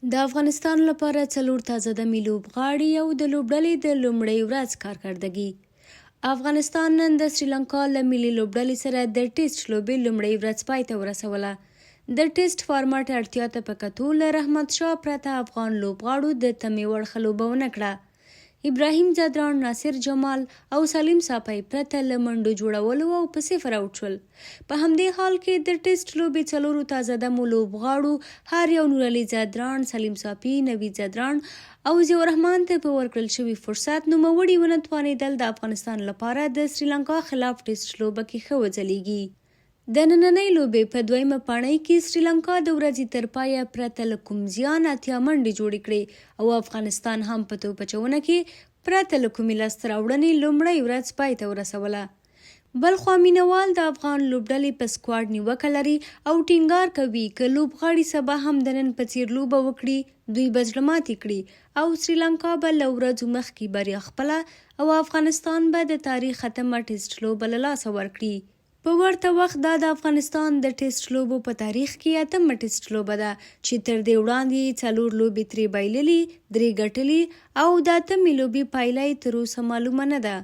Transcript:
د افغانستان لپاره 4 تازه دمي لوبغاړي او د لوبډلې د لومړۍ ورځ کارکردګي. افغانستان نن د سریلانکا له ملي لوبډلې سره د ټیسټ لوبې لومړۍ ورځ پای ته ورسوله. د ټیسټ فارمټ اړتیا ته په کتو له رحمت شاه پرته افغان لوبغاړو د تمې وړ ښه لوبه ونه کړه. ابراهیم ځدراڼ، ناصر جمال او سلیم ساپی پرته له منډو جوړولو او په 0 آوټ شول. په همدې حال کې د ټیسټ لوبې 4 تازه دمو لوبغاړو هر یو نورعلي ځدراڼ، سلیم ساپي، نوید ځدراڼ او ضیاء الرحمن ته په ورکړل شوي فرصت نوموړي ونه توانېدل د افغانستان لپاره د سریلانکا خلاف ټیسټ لوبه کې ښه وځلیږي. د نننۍ لوبې په دویمه پاڼۍ کې سریلانکا د ورځې تر پایه پرته له کوم زیان 80 منډې جوړې کړې او افغانستان هم په توپ اچونه کې پرته له کومې لاسته راوړنې لومړۍ ورځ پای ته ورسوله. بلخوا مینوال د افغان لوبډلې په سکواډ نیوکه لري او ټینګار کوي که لوبغاړي سبا هم د نن په څیر لوبه وکړي دوی به زړه ماتې کړي او سریلانکا به له ورځو مخکې بریا خپله او افغانستان به د تاریخ ختمه ټیسټ لوبه له لاسه ورکړي. په ورته وخت دا د افغانستان د ټیسټ لوبو په تاریخ کې 8مه ټیسټ لوبه ده چې تر دې وړاندې 4 لوبې ترې بایللي، 3 ګټلي او د 8مې لوبې پایله یې تر اوسه معلومه نه ده.